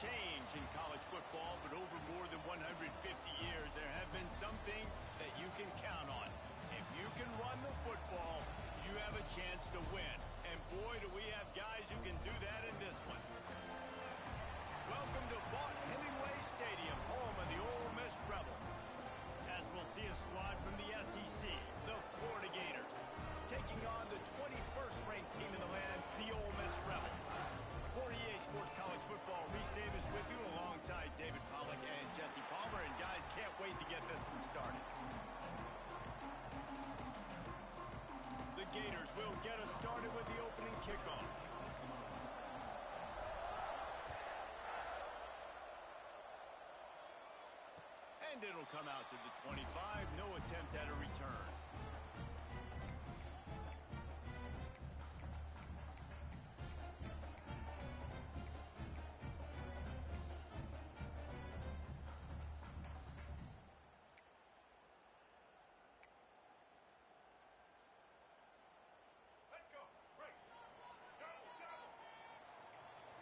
change in college football, but over more than 150 years, there have been some things that you can count on. If you can run the football, you have a chance to win. And boy, do we have guys who can do that in this one. Welcome to Vaught-Hemingway Stadium, home of the Ole Miss Rebels. As we'll see a squad from the SEC, the Florida Gators, taking on the 21st ranked team in the land, the Ole Miss Rebels. For EA Sports College Football, Reese Davis with you alongside David Pollack and Jesse Palmer. And guys, can't wait to get this one started. The Gators will get us started with the opening kickoff. And it'll come out to the 25. No attempt at a return.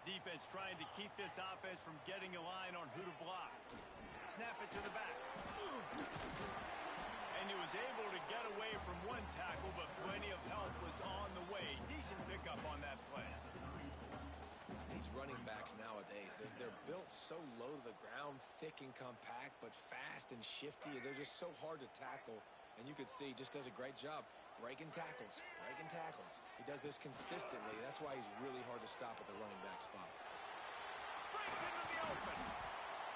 Defense trying to keep this offense from getting a line on who to block. Snap it to the back. And he was able to get away from one tackle, but plenty of help was on the way. Decent pickup on that play. These running backs nowadays, they're built so low to the ground, thick and compact, but fast and shifty. They're just so hard to tackle. And you could see he just does a great job breaking tackles, breaking tackles. He does this consistently. That's why he's really hard to stop at the running back spot. Breaks into the open.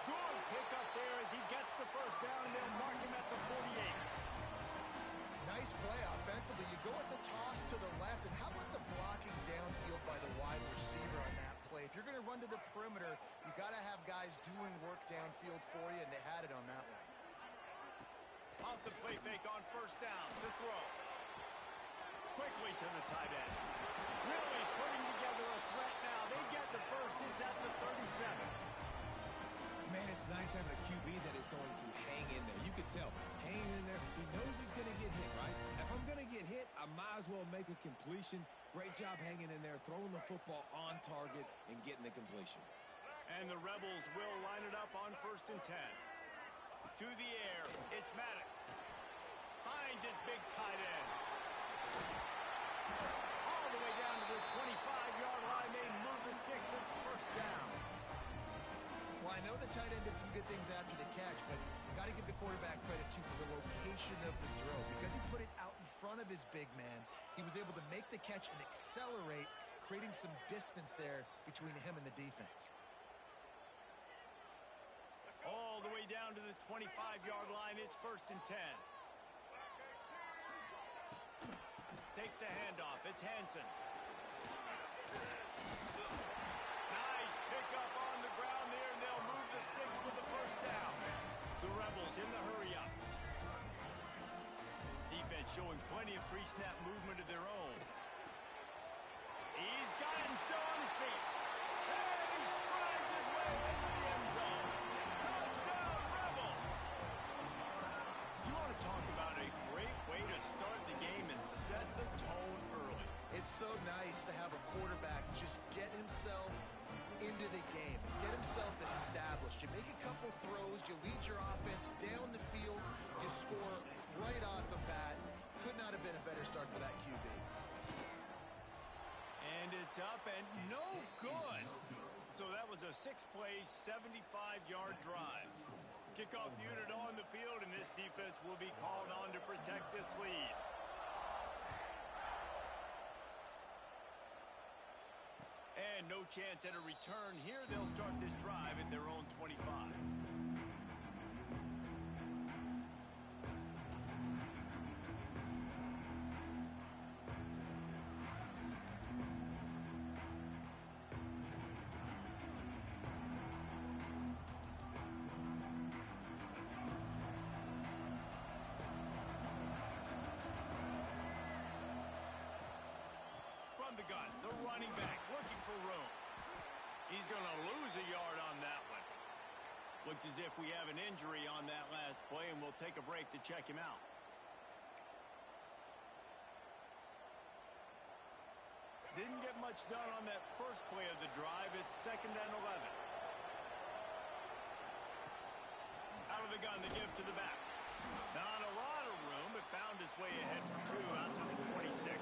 Good pickup there as he gets the first down, and they'll mark him at the 48. Nice play offensively. You go with the toss to the left, and how about the blocking downfield by the wide receiver on that play? If you're going to run to the perimeter, you got to have guys doing work downfield for you, and they had it on that one. Off the play fake on first down to throw. Quickly to the tight end. Really putting together a threat now. They get the first. It's at the 37. Man, it's nice having a QB that is going to hang in there. You can tell, hanging in there. He knows he's going to get hit, right? If I'm going to get hit, I might as well make a completion. Great job hanging in there, throwing the football on target and getting the completion. And the Rebels will line it up on 1st and 10. To the air, it's Maddox. Finds his big tight end. All the way down to the 25-yard line. They move the sticks. It's first down. Well, I know the tight end did some good things after the catch, but got to give the quarterback credit, too, for the location of the throw. Because he put it out in front of his big man, he was able to make the catch and accelerate, creating some distance there between him and the defense. All the way down to the 25-yard line. It's 1st and 10. Takes the handoff. It's Hansen. Nice pickup on the ground there, and they'll move the sticks with the first down. The Rebels in the hurry-up. Defense showing plenty of pre-snap movement of their own. He's got him still on his feet. And he strides his way into the end zone. Talk about a great way to start the game and set the tone early. It's so nice to have a quarterback just get himself into the game, get himself established. You make a couple throws, you lead your offense down the field, you score right off the bat. Could not have been a better start for that QB. And it's up and no good. So that was a 6-play, 75-yard drive. Kickoff unit on the field, and this defense will be called on to protect this lead. And no chance at a return here. They'll start this drive at their own 25. The gun, the running back looking for room. He's going to lose a yard on that one. Looks as if we have an injury on that last play, and we'll take a break to check him out. Didn't get much done on that first play of the drive. It's 2nd and 11. Out of the gun, the give to the back. Not a lot of room, but found his way ahead for 2 out to the 26.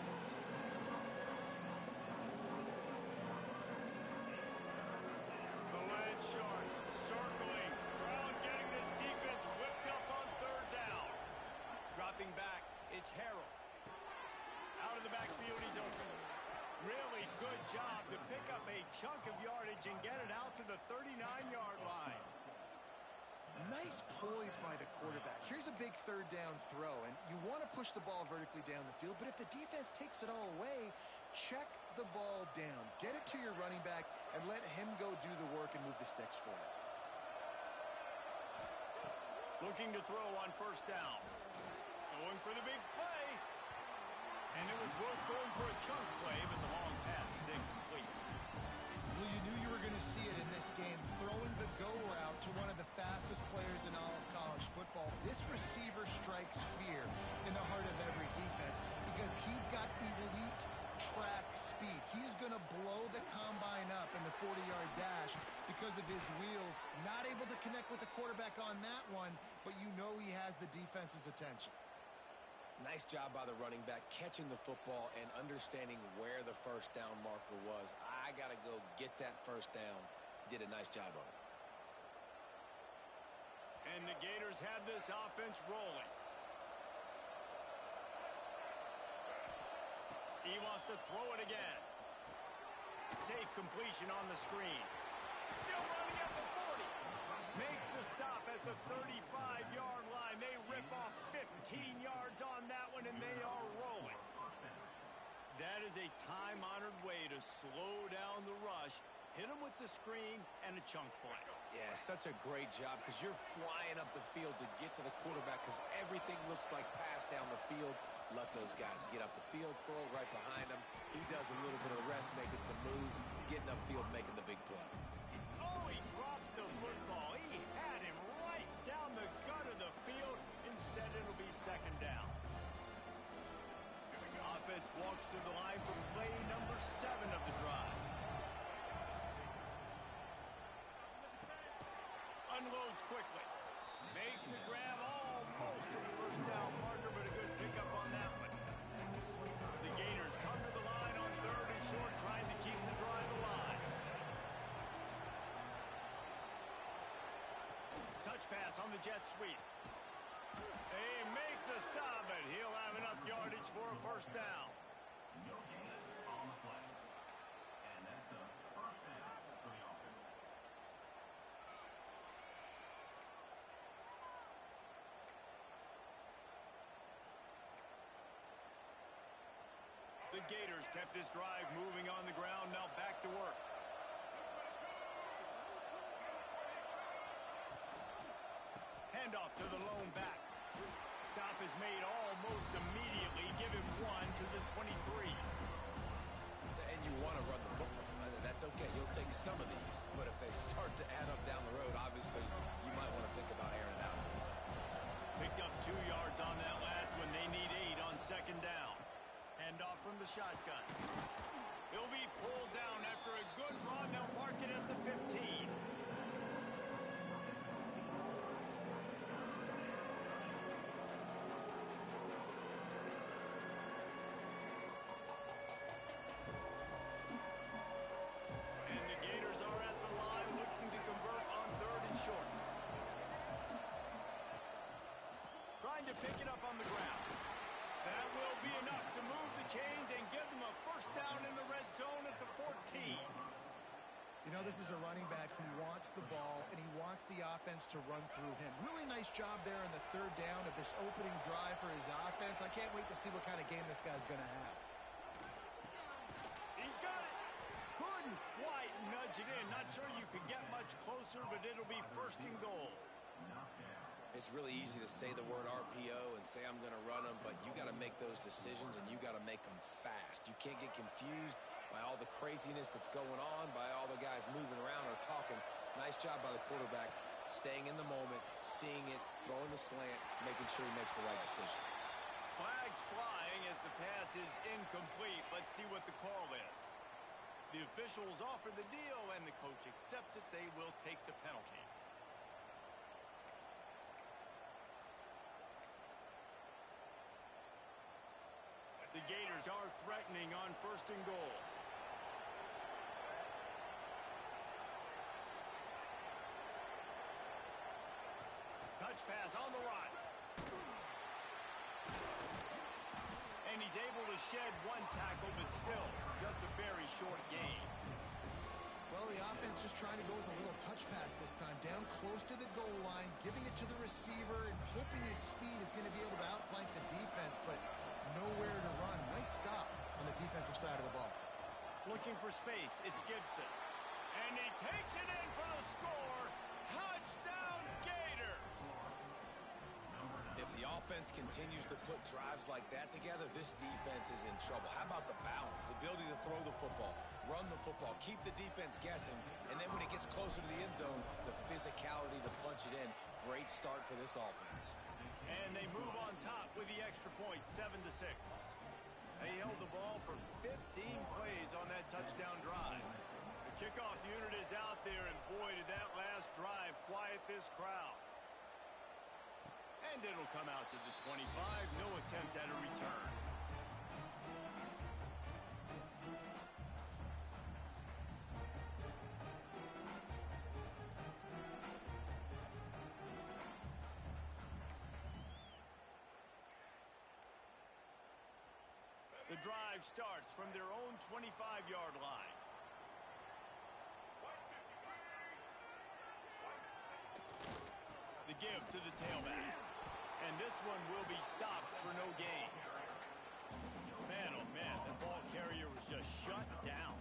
The Land Sharks circling. Crowd getting this defense whipped up on 3rd down. Dropping back, it's Harrell. Out of the backfield, he's open. Really good job to pick up a chunk of yardage and get it out to the 39-yard line. Nice poise by the quarterback. Here's a big 3rd down throw, and you want to push the ball vertically down the field, but if the defense takes it all away, check the ball down. Get it to your running back and let him go do the work and move the sticks for you. Looking to throw on 1st down. Going for the big play. And it was worth going for a chunk play, but the long pass is incomplete. Well, you knew you were going to see it in this game, throwing the go route to one of the fastest players in all of college football. This receiver strikes fear in the heart of every defense because he's got elite track speed. He's going to blow the combine up in the 40-yard dash because of his wheels. Not able to connect with the quarterback on that one, but you know he has the defense's attention. Nice job by the running back catching the football and understanding where the 1st down marker was. I got to go get that 1st down. He did a nice job of it. And the Gators have this offense rolling. He wants to throw it again. Safe completion on the screen. Still running at the 40. Makes the stop at the 35-yard line. They rip off 15 yards on that one, and they are rolling. That is a time-honored way to slow down the rush, hit them with the screen, and a chunk play. Yeah, such a great job because you're flying up the field to get to the quarterback because everything looks like pass down the field. Let those guys get up the field, throw it right behind him. He does a little bit of the rest, making some moves, getting upfield, making the big play. Oh, he drops the football. He had him right down the gut of the field. Instead, it'll be 2nd down. Offense walks to the line for play number 7 of the drive. Unloads quickly. Makes the grab almost to the 1st down marker, but a good pickup on that one. The Gators come to the line on 3rd and short, trying to keep the drive alive. Touch pass on the jet sweep. They make the stop, but he'll have enough yardage for a 1st down. No gain on the play. And that's a 1st down for the offense. The Gators kept this drive moving on the ground, now back to work. Handoff to the lone back. Stop is made almost immediately. Give him 1 to the 23. And you want to run the football. That's okay. You'll take some of these. But if they start to add up down the road, obviously, you might want to think about airing it out. Picked up 2 yards on that last one. They need 8 on 2nd down. Handoff from the shotgun. He'll be pulled down after a good run. They'll mark it at the 15. And the Gators are at the line looking to convert on 3rd and short. Trying to pick it up on the ground. That will be enough to move the chains and give them a 1st down in the red zone at the 14. You know, this is a running back who wants the ball, and he wants the offense to run through him. Really nice job there in the 3rd down of this opening drive for his offense. I can't wait to see what kind of game this guy's going to have. He's got it. Couldn't quite nudge it in. Not sure you could get much closer, but it'll be 1st and goal. It's really easy to say the word RPO and say I'm going to run them, but you got to make those decisions and you got to make them fast. You can't get confused by all the craziness that's going on, by all the guys moving around or talking. Nice job by the quarterback, staying in the moment, seeing it, throwing the slant, making sure he makes the right decision. Flags flying as the pass is incomplete. Let's see what the call is. The officials offer the deal and the coach accepts it. They will take the penalty. Gators are threatening on 1st and goal. Touch pass on the run. And he's able to shed one tackle, but still just a very short gain. Well, the offense just trying to go with a little touch pass this time, down close to the goal line, giving it to the receiver and hoping his speed is going to be able to outflank the defense, but nowhere to run. Nice stop on the defensive side of the ball. Looking for space, it's Gibson. And he takes it in for the score. Touchdown, Gators! If the offense continues to put drives like that together, this defense is in trouble. How about the balance, the ability to throw the football, run the football, keep the defense guessing, and then when it gets closer to the end zone, the physicality to punch it in. Great start for this offense. And they move on top with the extra point, 7-6. They held the ball for 15 plays on that touchdown drive. The kickoff unit is out there, and boy, did that last drive quiet this crowd. And it'll come out to the 25. No attempt at a return. The drive starts from their own 25-yard line. The give to the tailback. And this one will be stopped for no gain. Man, oh man, the ball carrier was just shut down.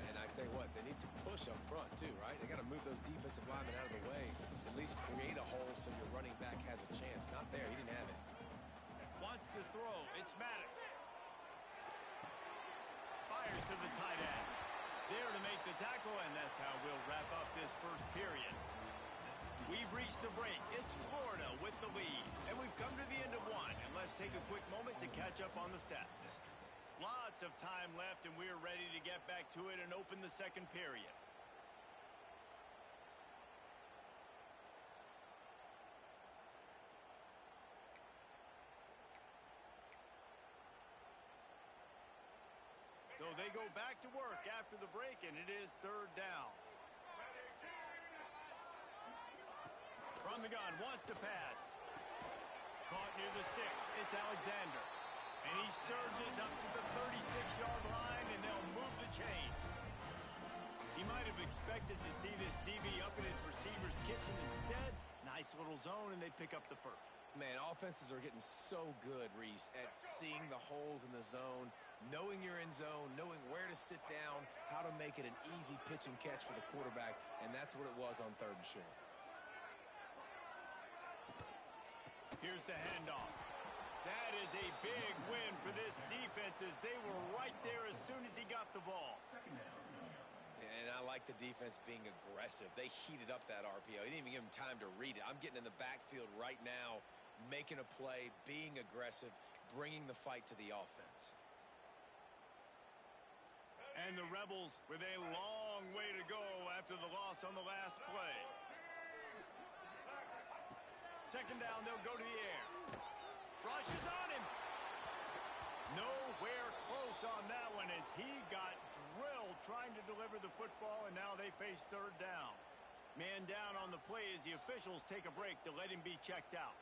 And I tell you what, they need some push up front too, right? They got to move those defensive linemen out of the way. At least create a hole so your running back has a chance. Not there. He didn't have it. Wants to throw. It's Maddox. Fires to the tight end. There to make the tackle, and that's how we'll wrap up this first period. We've reached the break. It's Florida with the lead. And we've come to the end of one. And let's take a quick moment to catch up on the stats. Lots of time left, and we're ready to get back to it and open the second period. So they go back to work after the break, and it is 3rd down. From the gun, wants to pass. Caught near the sticks. It's Alexander. And he surges up to the 36-yard line, and they'll move the chain. He might have expected to see this DB up in his receiver's kitchen. Instead, nice little zone, and they pick up the first. Man, offenses are getting so good, Reese, at seeing the holes in the zone, knowing you're in zone, knowing where to sit down, how to make it an easy pitch and catch for the quarterback, and that's what it was on 3rd and short. Here's the handoff. That is a big win for this defense as they were right there as soon as he got the ball. And I like the defense being aggressive. They heated up that RPO. He didn't even give him time to read it. I'm getting in the backfield right now, making a play, being aggressive, bringing the fight to the offense. And the Rebels with a long way to go after the loss on the last play. 2nd down, they'll go to the air. Rushes on him. Nowhere close on that one as he got drilled trying to deliver the football, and now they face 3rd down. Man down on the play as the officials take a break to let him be checked out.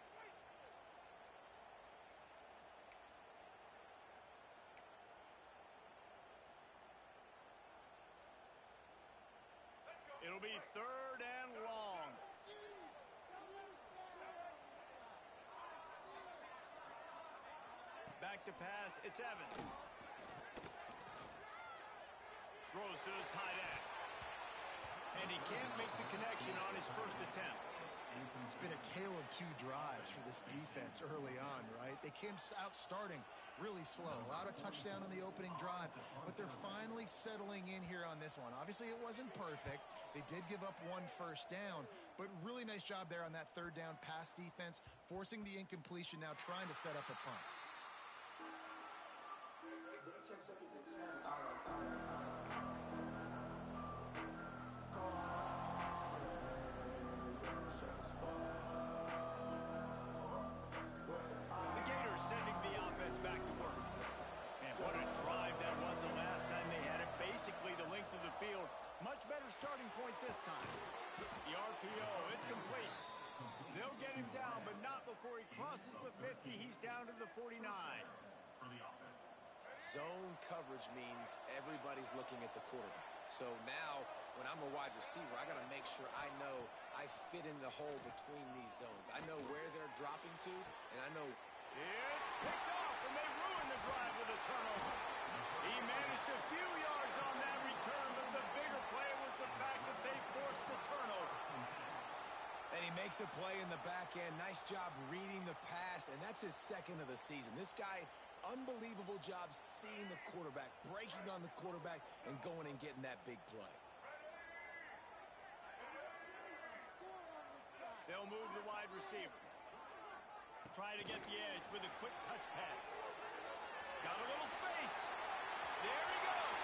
It'll be 3rd and long. Back to pass, it's Evans. Throws to the tight end. And he can't make the connection on his first attempt. It's been a tale of 2 drives for this defense early on, right? They came out starting really slow. Allowed a touchdown on the opening drive, but they're finally settling in here on this one. Obviously, it wasn't perfect. They did give up 1 first down, but really nice job there on that 3rd down pass defense, forcing the incompletion, now trying to set up a punt. starting point this time. The RPO, it's complete. They'll get him down, but not before he crosses the 50. He's down to the 49. For the offense. Zone coverage means everybody's looking at the quarterback. So now, when I'm a wide receiver, I got to make sure I know I fit in the hole between these zones. I know where they're dropping to, and I know... It's picked off, and they ruin the drive with a turnover. He managed a few yards on that return, but the bigger play was the fact that they forced the turnover. And he makes a play in the back end. Nice job reading the pass, and that's his second of the season. This guy, unbelievable job seeing the quarterback, breaking on the quarterback, and going and getting that big play. They'll move the wide receiver. Try to get the edge with a quick touch pass. Got a little space. There he goes.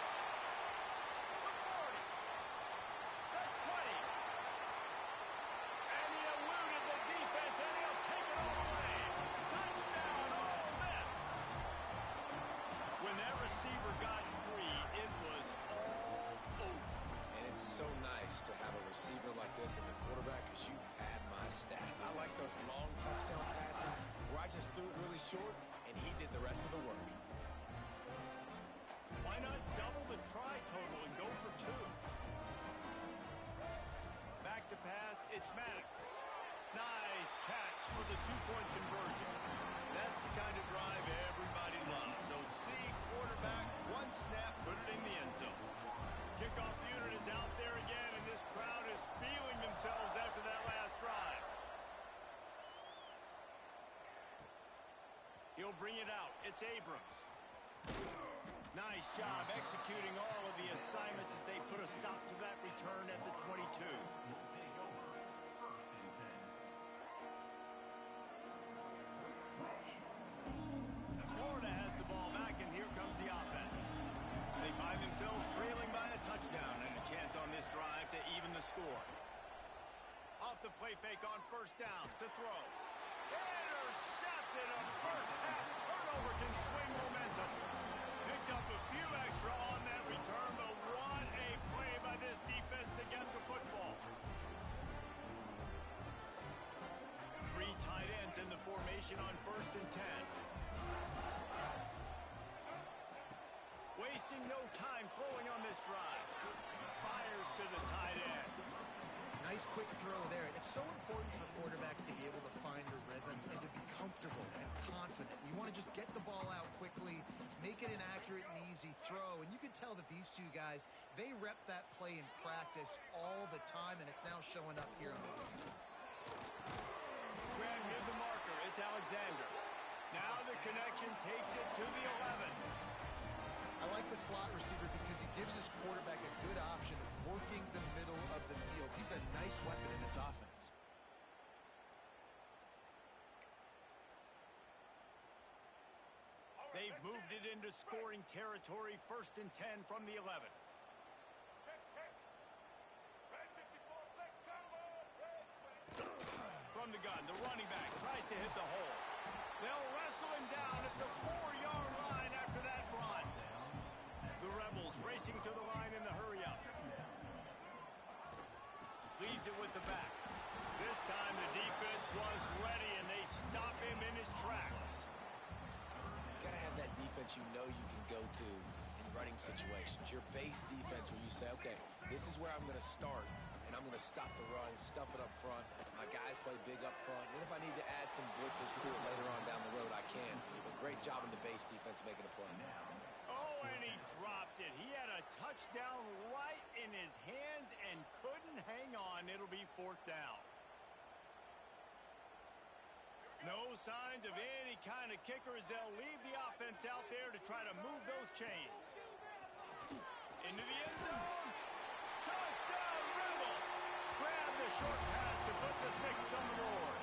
The 40. The 20. And he eluded the defense, and he'll take it all away. Touchdown, Ole Miss. When that receiver got free, it was all over. And it's so nice to have a receiver like this as a quarterback because you pad my stats. I like those long touchdown passes where I just threw it really short, and he did the rest of the work. Why not double the try total and go for 2? Back to pass, it's Maddox. Nice catch for the 2-point conversion. That's the kind of drive everybody loves. So see quarterback, one snap, put it in the end zone. Kickoff unit is out there again, and this crowd is feeling themselves after that last drive. He'll bring it out. It's Abrams. Nice job executing all of the assignments as they put a stop to that return at the 22. Will take over. First and 10. Florida has the ball back, and here comes the offense. They find themselves trailing by a touchdown and a chance on this drive to even the score. Off the play fake on first down to throw. Intercepted. A first-half turnover can swing momentum. Picked up a few extra on that return, but what a play by this defense to get the football. 3 tight ends in the formation on first and 10. Wasting no time throwing on this drive. Fires to the tight end. Nice quick throw there. It's so important for quarterbacks to be able to find a rhythm and to be comfortable and confident. You want to just get the ball out quickly, make it an accurate and easy throw. And you can tell that these two guys, they rep that play in practice all the time, and it's now showing up here on the field. Graham near the marker. It's Alexander. Now the connection takes it to the 11. I like the slot receiver because he gives his quarterback a good option of working the middle of the field. He's a nice weapon in this offense. They've moved it into scoring territory, first and 10 from the 11. From the gun, the running back tries to hit the hole. They'll wrestle him down at the 4-yard line after that run. The Rebels racing to the line in the hurry-up. Leaves it with the back. This time the defense was ready, and they stop him in his tracks. You got to have that defense you know you can go to in running situations. Your base defense where you say, okay, this is where I'm going to start, and I'm going to stop the run, stuff it up front. My guys play big up front. And if I need to add some blitzes to it later on down the road, I can. But great job in the base defense making a play. Oh, and he dropped it. He had a touchdown right in his hands and couldn't hang on. It'll be 4th down. No signs of any kind of kicker as they'll leave the offense out there to try to move those chains. Into the end zone. Touchdown, Rebels. Grab the short pass to put the 6 on the board.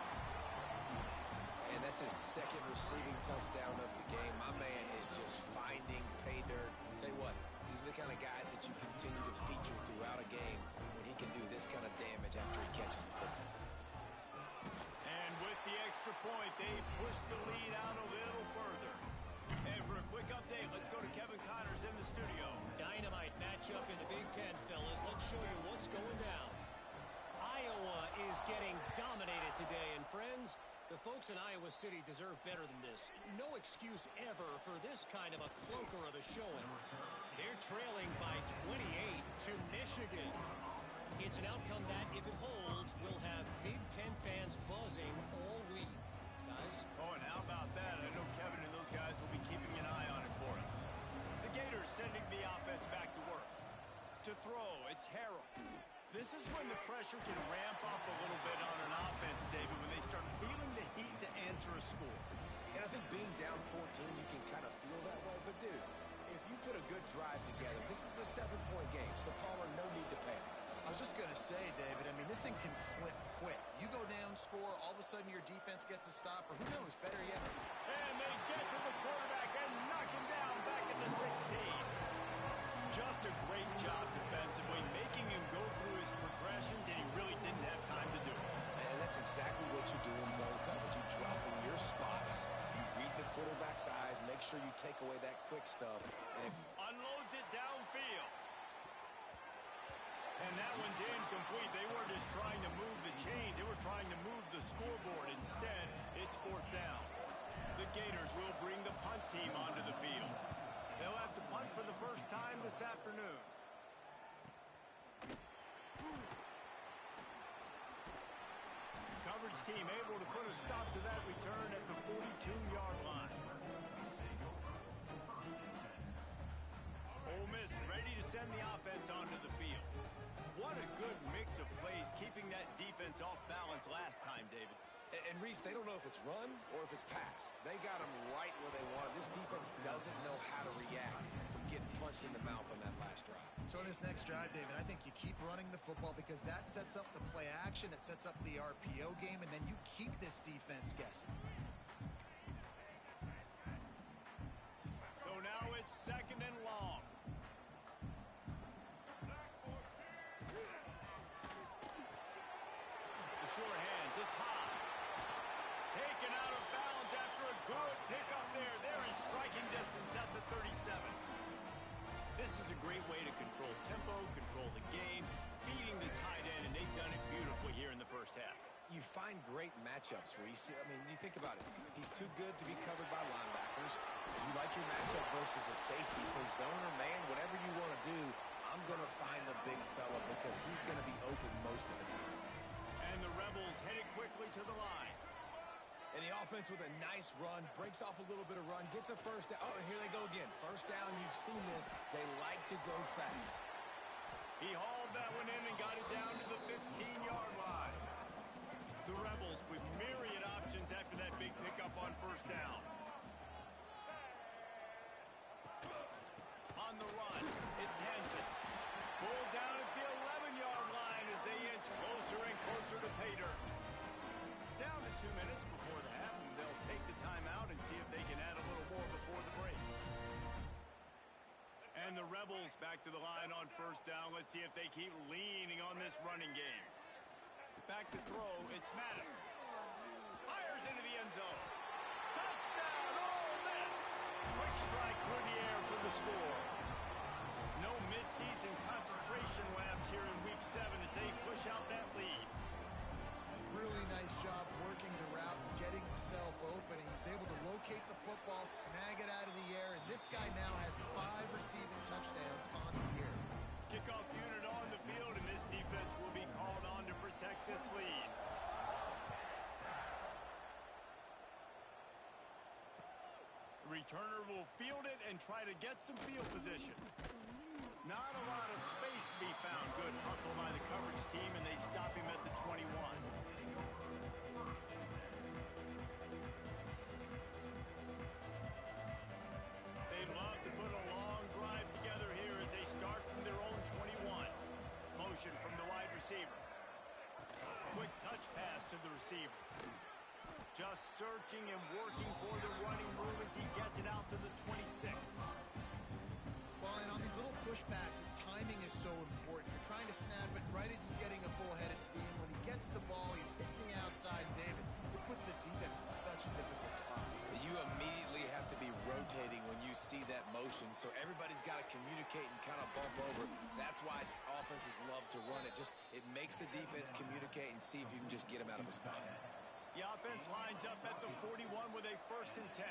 And that's his second receiving touchdown of the game. My man is just finding pay dirt. Tell you what, these are the kind of guys that you continue to feature throughout a game when he can do this kind of damage after he catches the football. And with the extra point, they push the lead out a little further. And for a quick update, let's go to Kevin Connors in the studio. Dynamite matchup in the Big Ten, fellas. Let's show you what's is getting dominated today. And friends, the folks in Iowa City deserve better than this. No excuse ever for this kind of a clunker of a showing. They're trailing by 28 to Michigan. It's an outcome that, if it holds, will have Big Ten fans buzzing all week. Guys? Oh, and how about that? I know Kevin and those guys will be keeping an eye on it for us. The Gators sending the offense back to work. To throw, it's Harrell. This is when the pressure can ramp up a little bit on an offense, David, when they start feeling the heat to answer a score. And I think being down 14, you can kind of feel that way. But, dude, if you put a good drive together, this is a 7-point game, so Palmer, no need to panic. I was just going to say, David, I mean, this thing can flip quick. You go down, score, all of a sudden your defense gets a stop, or who knows, better yet. And they get to the quarterback and knock him down back into 16. Just a great job defensively, making him go through his progressions, and he really didn't have time to do it. And that's exactly what you do in zone coverage. You drop in your spots, you read the quarterback's eyes, make sure you take away that quick stuff. And unloads it downfield. And that one's incomplete. They weren't just trying to move the chains. They were trying to move the scoreboard. Instead, it's 4th down. The Gators will bring the punt team onto the field. They'll have to punt for the first time this afternoon. Coverage team able to put a stop to that return at the 42-yard line. Ole Miss ready to send the offense onto the field. What a good mix of plays, keeping that defense off balance last time, David. And Reese, they don't know if it's run or if it's pass. They got them right where they want. This defense doesn't know how to react from getting punched in the mouth on that last drive. So in this next drive, David, I think you keep running the football because that sets up the play action, it sets up the RPO game, and then you keep this defense guessing. So now it's 2nd and long. The sure hands, it's high. Taken out of bounds after a good pickup there. They're in striking distance at the 37. This is a great way to control tempo, control the game, feeding the tight end, and they've done it beautifully here in the first half. You find great matchups, Reese. I mean, you think about it. He's too good to be covered by linebackers. You like your matchup versus a safety, so zone or man, whatever you want to do, I'm going to find the big fella because he's going to be open most of the time. And the Rebels headed quickly to the line. And the offense with a nice run, breaks off a little bit of run, gets a first down. Oh, and here they go again. First down, you've seen this. They like to go fast. He hauled that one in and got it down to the 15-yard line. The Rebels with myriad options after that big pickup on first down. On the run, it's Henson. Pulled down at the 11-yard line as they inch closer and closer to pay dirt. Down to 2 minutes before the half, and they'll take the timeout and see if they can add a little more before the break. And the Rebels back to the line on first down. Let's see if they keep leaning on this running game. Back to throw, it's Maddox. Fires into the end zone. Touchdown, Ole Miss! Quick strike through the air for the score. No midseason concentration labs here in Week 7 as they push out that lead. Really nice job working the route, getting himself open. He was able to locate the football, snag it out of the air, and this guy now has 5 receiving touchdowns on the year. Kickoff unit on the field, and this defense will be called on to protect this lead. The returner will field it and try to get some field position. Not a lot of space to be found. Good hustle by the coverage team, and they stop him at the 21. They'd love to put a long drive together here as they start from their own 21. Motion from the wide receiver. Quick touch pass to the receiver. Just searching and working for the running room as he gets it out to the 26. Well, and on these little push passes, timing is so important. You're trying to snap it right as he's getting a full head of steam. When he gets the ball, he's hitting the outside, David. It puts the defense in such a difficult spot. You immediately have to be rotating when you see that motion, so everybody's got to communicate and kind of bump over. That's why offenses love to run it. It makes the defense communicate and see if you can just get him out of a spot. The offense lines up at the 41 with a 1st and 10.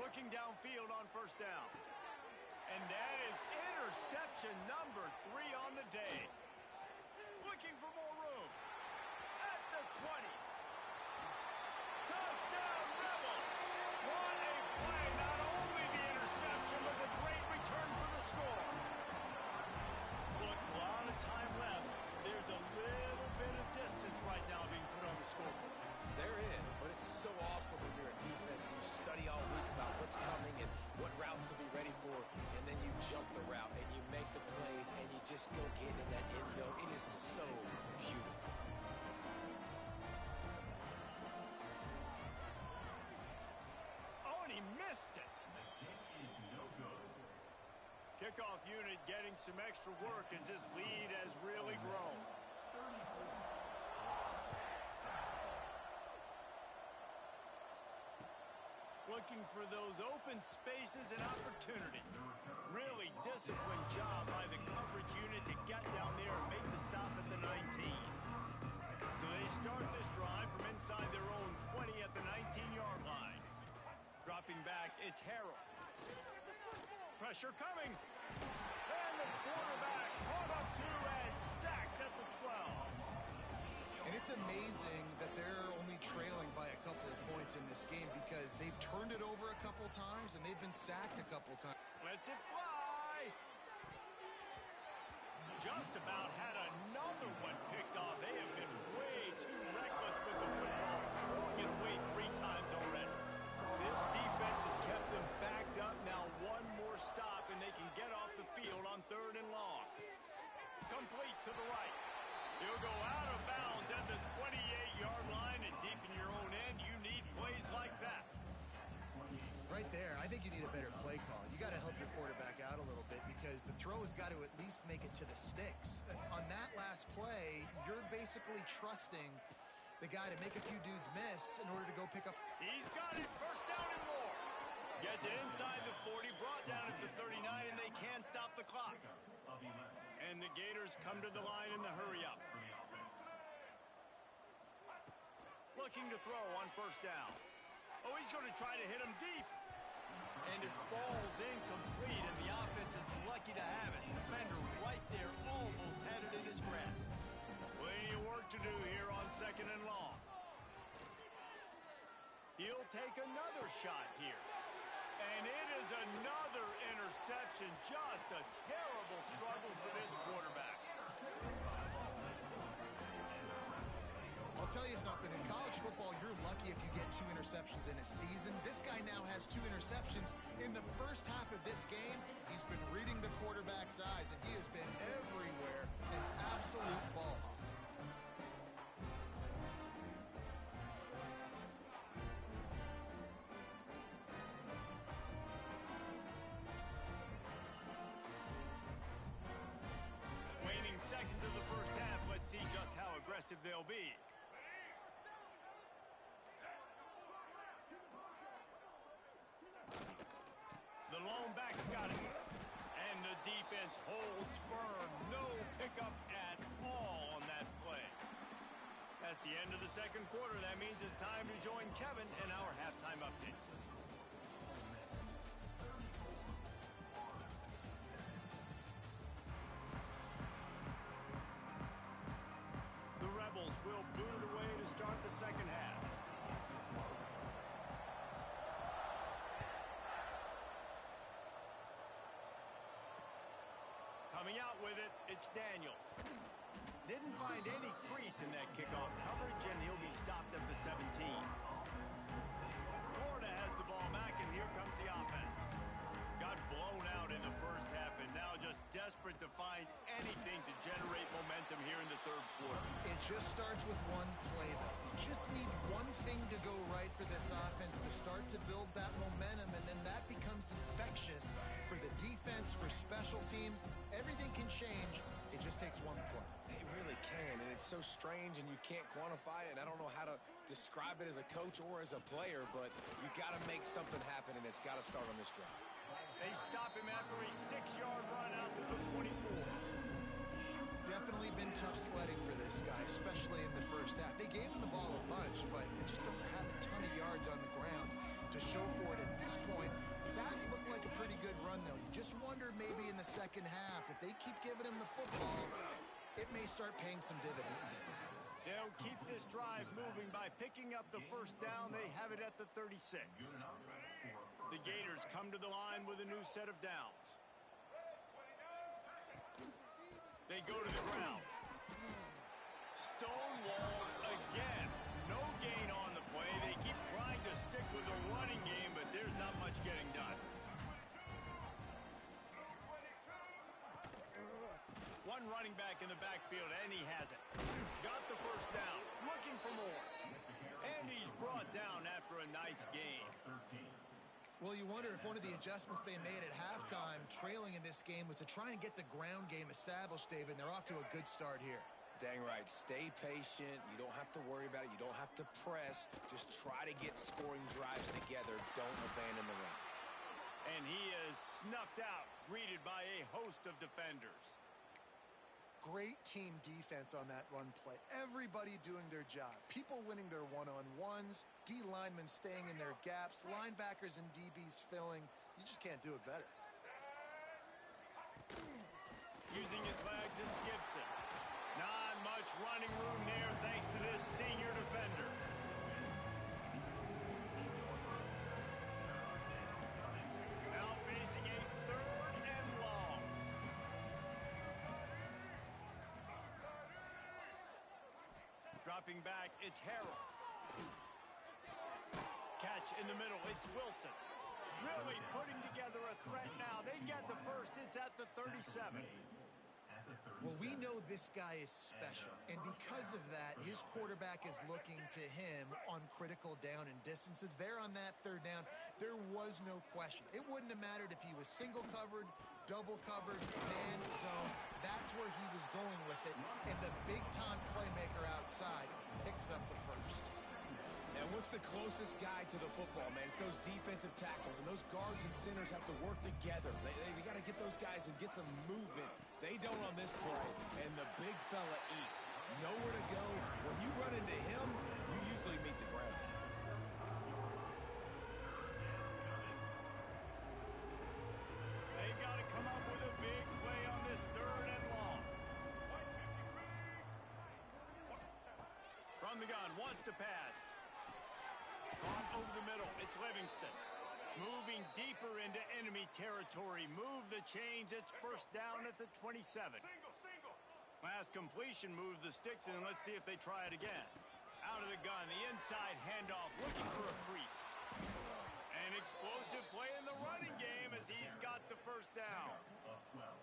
Looking downfield on 1st down. And that is interception number 3 on the day. Looking for more room. At the 20. Touchdown, Rebels! What a play. Not only the interception, but the great return for the score. Look, a lot of time left. There's a little bit of distance right now being put on the scoreboard. There is, but it's so awesome when you're a defense and you study all week about what's coming and what routes to be ready for, and then you jump the route and you make the plays and you just go get in that end zone. It is so beautiful. Oh, and he missed it. Kickoff unit getting some extra work as this lead has really grown. Looking for those open spaces and opportunity. Really disciplined job by the coverage unit to get down there and make the stop at the 19. So they start this drive from inside their own 20 at the 19-yard line. Dropping back, it's Harrell. Pressure coming. And the quarterback caught up to and sacked at the 12. And it's amazing that they're only trailing by a couple of points in this game because they've turned it over a couple times and they've been sacked a couple times. Lets it fly. Just about had another one picked off. They have been way too reckless with the football, throwing it away 3 times already. This defense has kept them backed up. Now one more stop and they can get off the field on 3rd and long. Complete to the right. He'll go out of bounds at the 28-yard line, and deep in your own end, you need plays like that. Right there, I think you need a better play call. You got to help your quarterback out a little bit because the throw has got to at least make it to the sticks. On that last play, you're basically trusting the guy to make a few dudes miss in order to go pick up. He's got it, 1st down and more. Gets it inside the 40, brought down at the 39, and they can't stop the clock. And the Gators come to the line in the hurry-up. Looking to throw on 1st down. Oh, he's going to try to hit him deep. And it falls incomplete, and the offense is lucky to have it. Defender right there almost had it in his grasp. Plenty of work to do here on 2nd and long. He'll take another shot here. And it is another interception. Just a terrible struggle for this quarterback. I'll tell you something. In college football, you're lucky if you get 2 interceptions in a season. This guy now has 2 interceptions in the first half of this game. He's been reading the quarterback's eyes, and he has been everywhere. An absolute ball hawk. Waning seconds of the first half. Let's see just how aggressive they'll be. The lone back's got it. And the defense holds firm. No pickup at all on that play. That's the end of the 2nd quarter. That means it's time to join Kevin in our halftime update. The Rebels will boot it away to start the 2nd half. Coming out with it, it's Daniels. Didn't find any crease in that kickoff coverage, and he'll be stopped at the 17. Florida has the ball back, and here comes the offense. Got blown out in the first half, and now just desperate to find anything to generate momentum here in the 3rd quarter. It just starts with one play, though. You just need one thing to go right for this offense to start to build that momentum, and then that becomes infectious for the defense, for special teams. Everything can change. It just takes one play. It really can, and it's so strange, and you can't quantify it, and I don't know how to describe it as a coach or as a player, but you got to make something happen, and it's got to start on this drive. They stop him after a 6-yard run out to the 24. Definitely been tough sledding for this guy, especially in the first half. They gave him the ball a bunch, but they just don't have a ton of yards on the ground to show for it at this point. That looked like a pretty good run, though. You just wonder maybe in the second half, if they keep giving him the football, it may start paying some dividends. They'll keep this drive moving by picking up the first down. They have it at the 36. The Gators come to the line with a new set of downs. They go to the ground. Stonewalled again. No gain on the play. They keep trying to stick with the running game, but there's not much getting done. One running back in the backfield, and he has it. Got the first down. Looking for more. And he's brought down after a nice gain. Well, you wonder if one of the adjustments they made at halftime, trailing in this game, was to try and get the ground game established, David. And they're off to a good start here. Dang right. Stay patient. You don't have to worry about it. You don't have to press. Just try to get scoring drives together. Don't abandon the run. And he is snuffed out, greeted by a host of defenders. Great team defense on that run play. Everybody doing their job. People winning their one-on-ones. D linemen staying in their gaps. Linebackers and DBs filling. You just can't do it better. Using his legs, it's Gibson. Not much running room there thanks to this senior defender. Now facing a 3rd and long. Dropping back, it's Harrell. Catch in the middle, it's Wilson. Really putting together a threat now. They get the first, it's at the 37. Well, we know this guy is special, and because of that, his quarterback is looking to him on critical down and distances. There on that 3rd down, there was no question. It wouldn't have mattered if he was single covered, double covered, man, zone. That's where he was going with it, and the big-time playmaker outside picks up the first. And what's the closest guy to the football, man? It's those defensive tackles, and those guards and centers have to work together. They got to get those guys and get some movement. They don't on this play, and the big fella eats. Nowhere to go. When you run into him, you usually meet the ground. They got to come up with a big play on this 3rd and long. From the gun, wants to pass. Caught over the middle, it's Livingston. Moving deeper into enemy territory. Move the chains, it's first down at the 27. Last completion moves the sticks in. Let's see if they try it again. Out of the gun, the inside handoff, looking for a crease. An explosive play in the running game as he's got the first down.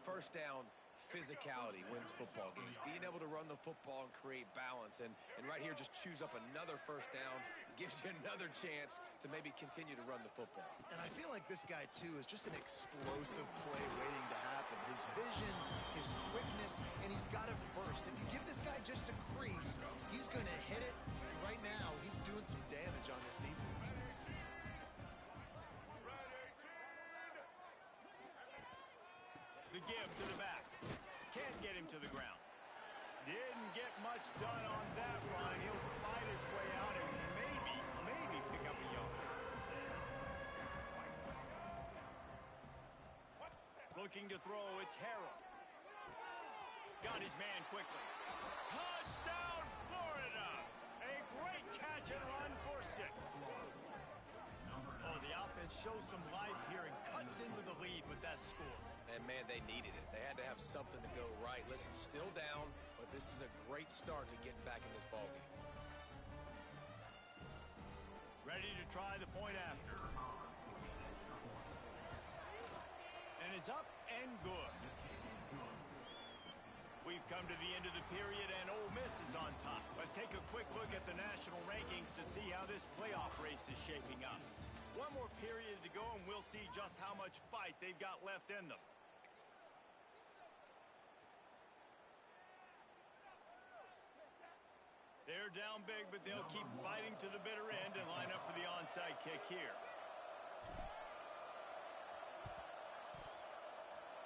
First down, physicality wins football games. Being able to run the football and create balance. And right here, just choose up another first down. Gives you another chance to maybe continue to run the football. And I feel like this guy, too, is just an explosive play waiting to happen. His vision, his quickness, and he's got a burst. If you give this guy just a crease, he's going to hit it. Right now, he's doing some damage on this defense. The give to the back. Can't get him to the ground. Didn't get much done on that run. He'll fight his way out and maybe pick up a yard. Looking to throw, it's Harrell. Got his man quickly. Touchdown, Florida! A great catch and run for 6. Oh, the offense shows some life here and cuts into the lead with that score. And, man, they needed it. They had to have something to go right. Listen, still down, but this is a great start to getting back in this ballgame. Ready to try the point after. And it's up and good. We've come to the end of the period, and Ole Miss is on top. Let's take a quick look at the national rankings to see how this playoff race is shaping up. One more period to go, and we'll see just how much fight they've got left in them. There They're down big, but they'll keep fighting to the bitter end and line up for the onside kick here.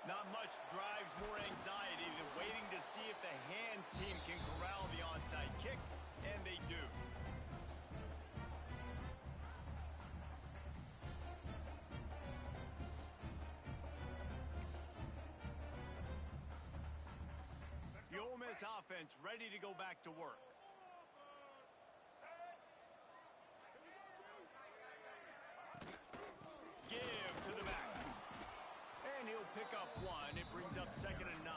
Not much drives more anxiety than waiting to see if the hands team can corral the onside kick, and they do. The Ole Miss offense ready to go back to work. Give to the back. And he'll pick up one. It brings up 2nd and 9.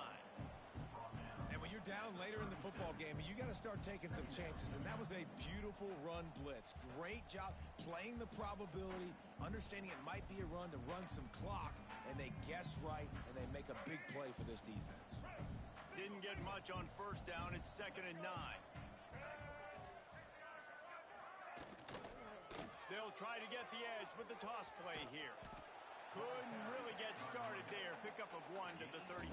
And when you're down later in the football game, you got to start taking some chances. And that was a beautiful run blitz. Great job playing the probability, understanding it might be a run to run some clock, and they guess right, and they make a big play for this defense. Didn't get much on 1st down. It's 2nd and 9. They'll try to get the edge with the toss play here. Couldn't really get started there. Pickup of 1 to the 35.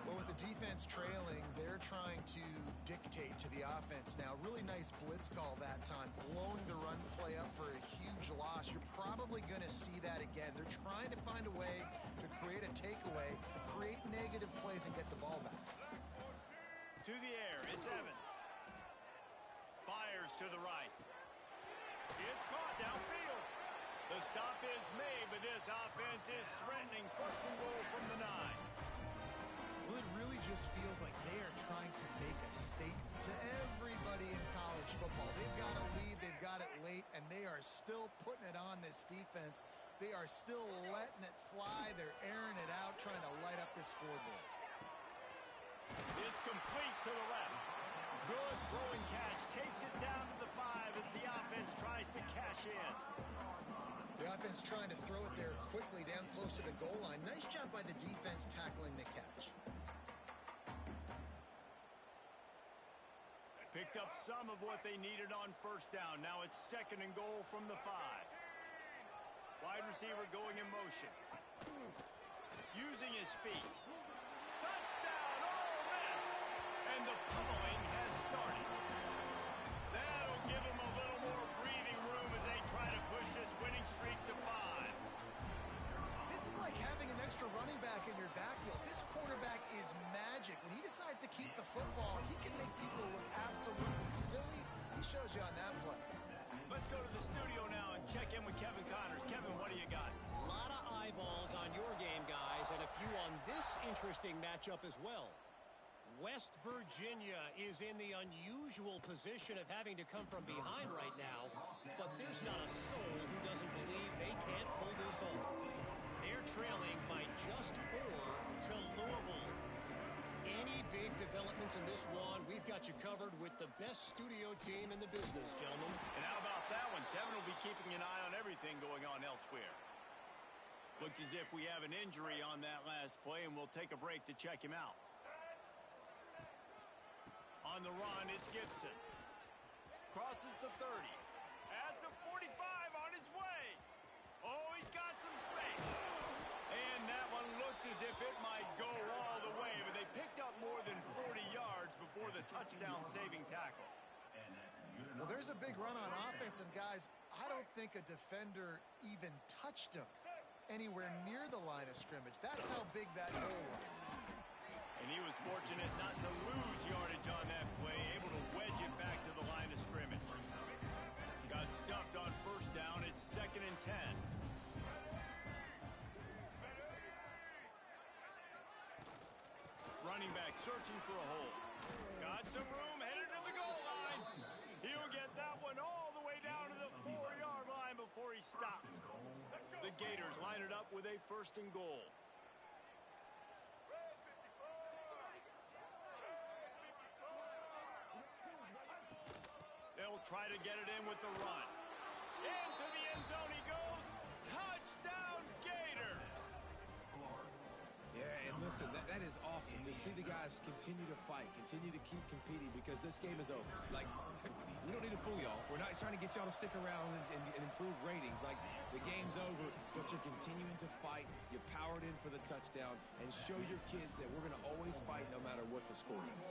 Well, with the defense trailing, they're trying to dictate to the offense now. Really nice blitz call that time. Blowing the run play up for a huge loss. You're probably going to see that again. They're trying to find a way to create a takeaway, create negative plays, and get the ball back. To the air, it's Evans. Fires to the right. It's caught downfield. The stop is made, but this offense is threatening 1st and goal from the 9. Well, it really just feels like they are trying to make a statement to everybody in college football. They've got a lead, they've got it late, and they are still putting it on this defense. They are still letting it fly. They're airing it out, trying to light up this scoreboard. It's complete to the left. Good throwing catch. Takes it down to the 5 as the offense tries to cash in. The offense trying to throw it there quickly down close to the goal line. Nice job by the defense tackling the catch. Picked up some of what they needed on 1st down. Now it's 2nd and goal from the 5. Wide receiver going in motion. Using his feet. Touchdown, Ole Miss! And the pummeling has started. That'll give them a little more breathing room as they try to push this winning streak to 5. This is like having an extra running back in your backfield. This quarterback is magic. When he decides to keep the football, he can make people look absolutely silly. He shows you on that play. Let's go to the studio now and check in with Kevin Connors. Kevin, what do you got? A lot of eyeballs on your game, guys, and a few on this interesting matchup as well. West Virginia is in the unusual position of having to come from behind right now, but there's not a soul who doesn't believe they can't pull this off. They're trailing by just 4 to Louisville. Any big developments in this one, we've got you covered with the best studio team in the business, gentlemen. And how about that one? Kevin will be keeping an eye on everything going on elsewhere. Looks as if we have an injury on that last play, and we'll take a break to check him out. On the run, it's Gibson. Crosses the 30. At the 45, on his way. Oh, he's got some space. And that one looked as if it might go all the way, but they picked up more than 40 yards before the touchdown-saving tackle. Well, there's a big run on offense, and guys, I don't think a defender even touched him anywhere near the line of scrimmage. That's how big that hole was. And he was fortunate not to lose yardage on that play, able to wedge it back to the line of scrimmage. Got stuffed on 1st down. It's 2nd and 10. Running back searching for a hole. Got some room, headed to the goal line. He'll get that one all the way down to the 4-yard line before he stopped. The Gators line it up with a 1st and goal. They'll try to get it in with the run. Into the end zone he goes. Touchdown, Gators! Yeah, and listen, that is awesome to see the guys continue to fight, continue to keep competing, because this game is over. Like, we don't need to fool y'all. We're not trying to get y'all to stick around and improve ratings. Like, the game's over, but you're continuing to fight. You powered in for the touchdown and show your kids that we're going to always fight no matter what the score is.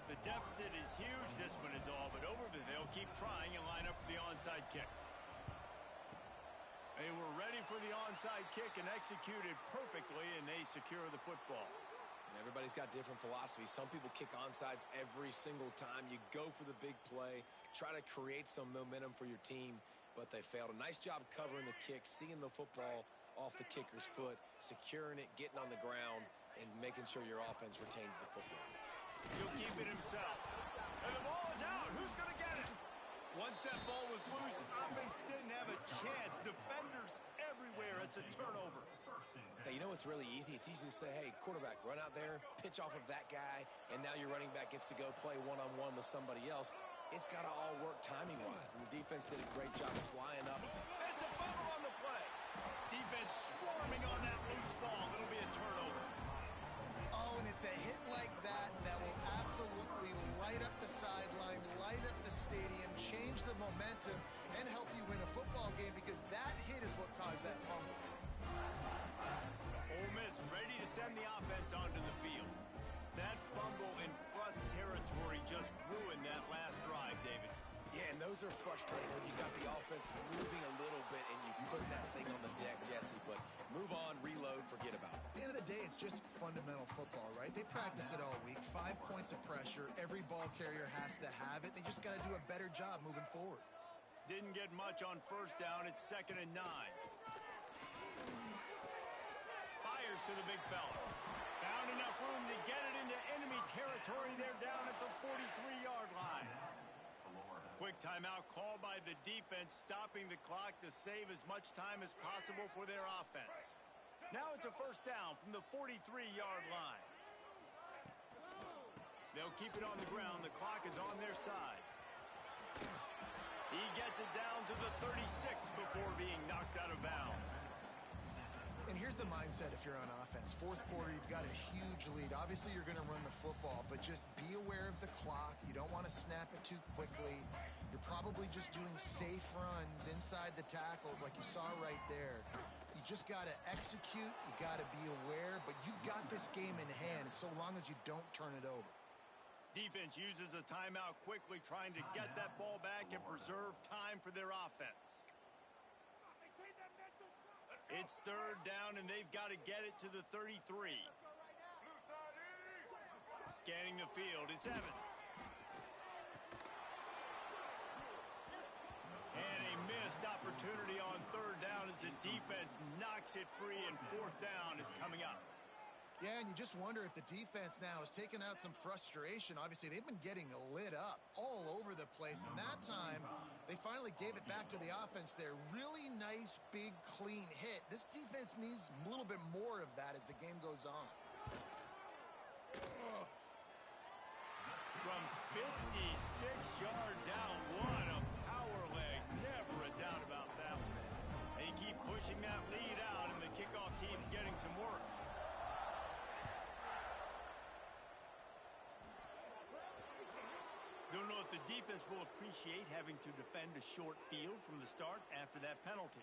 The deficit is huge. This one is all but over, but they'll keep trying and line up for the onside kick. They were ready for the onside kick and executed perfectly, and they secure the football. And everybody's got different philosophies. Some people kick onside every single time. You go for the big play, try to create some momentum for your team, but they failed. A nice job covering the kick, seeing the football off the kicker's foot, securing it, getting on the ground, and making sure your offense retains the football. He'll keep it himself. And the ball is out. Who's going to get it? Once that ball was loose, offense didn't have a chance. Defenders everywhere. It's a turnover. Hey, you know what's really easy? It's easy to say, hey, quarterback, run out there, pitch off of that guy, and now your running back gets to go play one-on-one with somebody else. It's got to all work timing-wise, and the defense did a great job of flying up. It's a fumble on the play. Defense swarming on that loose ball. It'll be a turnover. Oh, and it's a hit like that that will absolutely light up the sideline, light up the stadium, change the momentum, and help you win a football game because that hit is what caused that fumble. Ole Miss ready to send the offense onto the field. That fumble in plus territory just ruined that last drive, David. Yeah, and those are frustrating when you got the offense moving a little bit and you put that thing on the deck, Jesse. But move on, reload, forget about it. At the end of the day, it's just fundamental football, right? They practice it all week. 5 points of pressure. Every ball carrier has to have it. They just got to do a better job moving forward. Didn't get much on first down. It's 2nd and 9. Fires to the big fella. Found enough room to get it into enemy territory. They're down at the 43-yard line. Quick timeout called by the defense, stopping the clock to save as much time as possible for their offense. Now it's a first down from the 43-yard line. They'll keep it on the ground. The clock is on their side. He gets it down to the 36 before being knocked out of bounds. And here's the mindset if you're on offense. Fourth quarter, you've got a huge lead. Obviously, you're going to run the football, but just be aware of the clock. You don't want to snap it too quickly. You're probably just doing safe runs inside the tackles like you saw right there. You just got to execute. You got to be aware, but you've got this game in hand so long as you don't turn it over. Defense uses a timeout quickly, trying to get that ball back and preserve time for their offense. It's 3rd down, and they've got to get it to the 33. Scanning the field, it's Evans. And a missed opportunity on 3rd down as the defense knocks it free, and 4th down is coming up. Yeah, and you just wonder if the defense now has taken out some frustration. Obviously, they've been getting lit up all over the place. And that time, they finally gave it back to the offense there. Really nice, big, clean hit. This defense needs a little bit more of that as the game goes on. From 56 yards out, what a power leg. Never a doubt about that one. They keep pushing that lead out, and the kickoff team's getting some work. Don't know if the defense will appreciate having to defend a short field from the start after that penalty.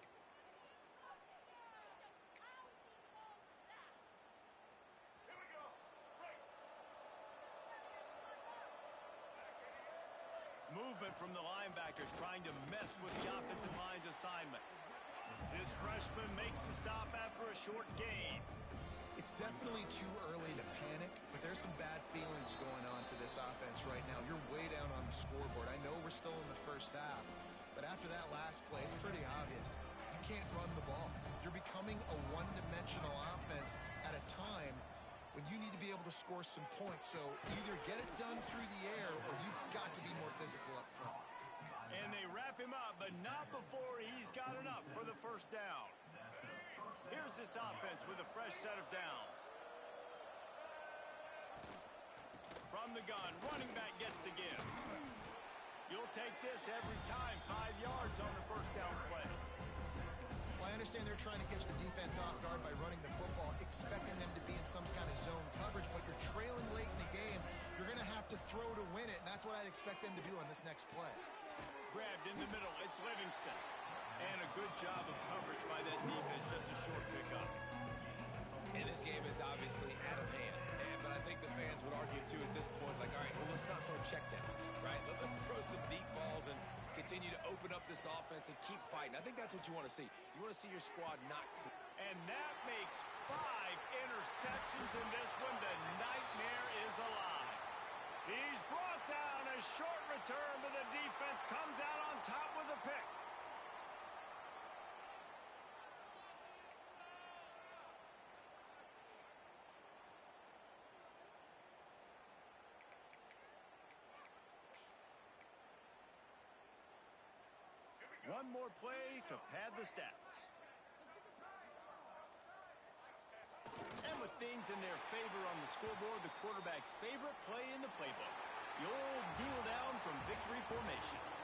Movement from the linebackers trying to mess with the offensive line's assignments. This freshman makes the stop after a short gain. It's definitely too early to panic, but there's some bad feelings going on for this offense right now. You're way down on the scoreboard. I know we're still in the first half, but after that last play, it's pretty obvious. You can't run the ball. You're becoming a one-dimensional offense at a time when you need to be able to score some points. So either get it done through the air or you've got to be more physical up front. And they wrap him up, but not before he's got enough for the first down. Here's this offense with a fresh set of downs. From the gun, running back gets to give. You'll take this every time. 5 yards on the first down play. Well, I understand they're trying to catch the defense off guard by running the football, expecting them to be in some kind of zone coverage, but you're trailing late in the game. You're going to have to throw to win it, and that's what I'd expect them to do on this next play. Grabbed in the middle. It's Livingston. And a good job of coverage by that defense. Just a short pickup. And this game is obviously out of hand. But I think the fans would argue, too, at this point, like, all right, well, let's not open up this offense and keep fighting. I think that's what you want to see. You want to see your squad not... And that makes 5 interceptions in this one. The nightmare is alive. He's brought down. A short return, but the defense comes out on top with a pick. One more play to pad the stats. And with things in their favor on the scoreboard, the quarterback's favorite play in the playbook. The old kneel down from victory formation.